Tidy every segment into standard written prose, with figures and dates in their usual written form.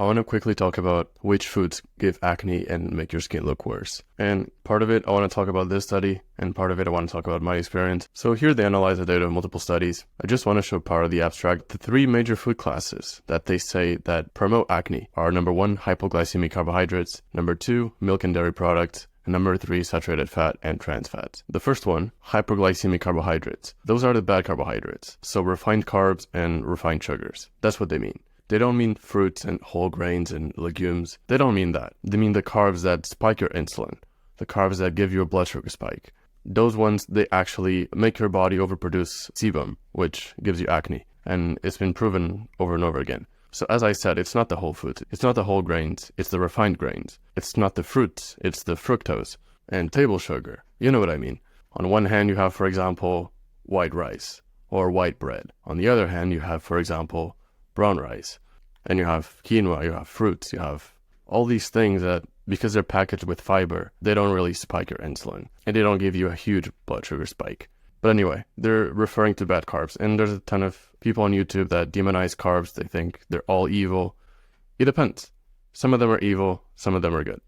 I want to quickly talk about which foods give acne and make your skin look worse. And part of it, I want to talk about this study, and part of it, I want to talk about my experience. So here they analyze the data of multiple studies. I just want to show part of the abstract. The three major food classes that they say that promote acne are number 1, hypoglycemic carbohydrates, number 2, milk and dairy products, and number 3, saturated fat and trans fats. The first one, hyperglycemic carbohydrates. Those are the bad carbohydrates. So refined carbs and refined sugars. That's what they mean. They don't mean fruits and whole grains and legumes. They don't mean that. They mean the carbs that spike your insulin, the carbs that give you a blood sugar spike. Those ones, they actually make your body overproduce sebum, which gives you acne. And it's been proven over and over again. So as I said, it's not the whole foods, it's not the whole grains, it's the refined grains. It's not the fruits, it's the fructose and table sugar. You know what I mean. On one hand, you have, for example, white rice or white bread. On the other hand, you have, for example, brown rice. And you have quinoa, you have fruits, you have all these things that, because they're packaged with fiber, they don't really spike your insulin. And they don't give you a huge blood sugar spike. But anyway, they're referring to bad carbs. And there's a ton of people on YouTube that demonize carbs. They think they're all evil. It depends. Some of them are evil, some of them are good.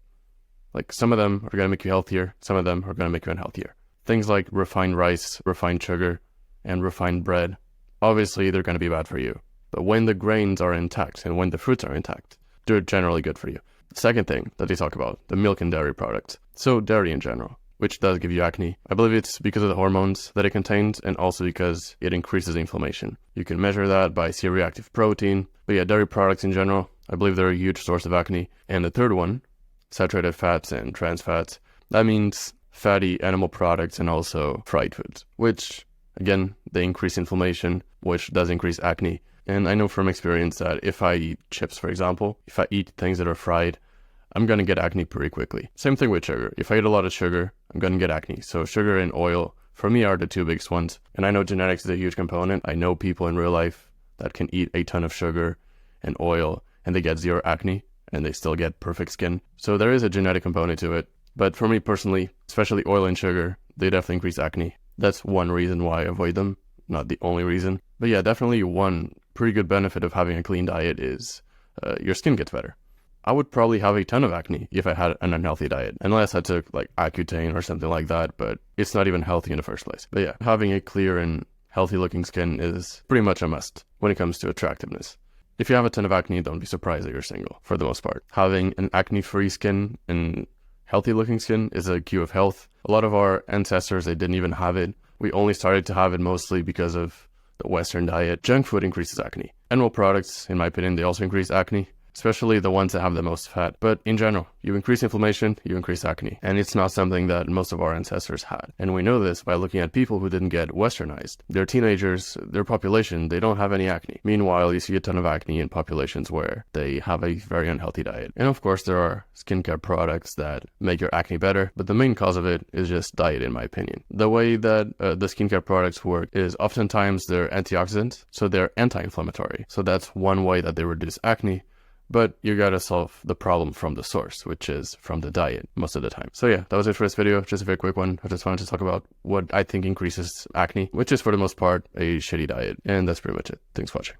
Like, some of them are going to make you healthier, some of them are going to make you unhealthier. Things like refined rice, refined sugar, and refined bread, obviously they're going to be bad for you. But when the grains are intact and when the fruits are intact, they're generally good for you. Second thing that they talk about, the milk and dairy products. So dairy in general, which does give you acne. I believe it's because of the hormones that it contains and also because it increases inflammation. You can measure that by C-reactive protein. But yeah, dairy products in general, I believe they're a huge source of acne. And the third one, saturated fats and trans fats. That means fatty animal products and also fried foods, which again, they increase inflammation, which does increase acne. And I know from experience that if I eat chips, for example, if I eat things that are fried, I'm going to get acne pretty quickly. Same thing with sugar. If I eat a lot of sugar, I'm going to get acne. So sugar and oil, for me, are the two biggest ones. And I know genetics is a huge component. I know people in real life that can eat a ton of sugar and oil and they get zero acne and they still get perfect skin. So there is a genetic component to it. But for me personally, especially oil and sugar, they definitely increase acne. That's one reason why I avoid them. Not the only reason. But yeah, definitely one pretty good benefit of having a clean diet is your skin gets better. I would probably have a ton of acne if I had an unhealthy diet, unless I took like Accutane or something like that, but it's not even healthy in the first place. But yeah, having a clear and healthy looking skin is pretty much a must when it comes to attractiveness. If you have a ton of acne, don't be surprised that you're single, for the most part. Having an acne-free skin and healthy looking skin is a cue of health. A lot of our ancestors, they didn't even have it. We only started to have it mostly because of the Western diet. Junk food increases acne. Animal products, in my opinion, they also increase acne, especially the ones that have the most fat. But in general, you increase inflammation, you increase acne. And it's not something that most of our ancestors had. And we know this by looking at people who didn't get westernized. They're teenagers, their population, they don't have any acne. Meanwhile, you see a ton of acne in populations where they have a very unhealthy diet. And of course, there are skincare products that make your acne better, but the main cause of it is just diet, in my opinion. The way that the skincare products work is oftentimes they're antioxidants, so they're anti-inflammatory. So that's one way that they reduce acne. But you gotta solve the problem from the source, which is from the diet most of the time. So yeah, that was it for this video. Just a very quick one. I just wanted to talk about what I think increases acne, which is for the most part a shitty diet. And that's pretty much it. Thanks for watching.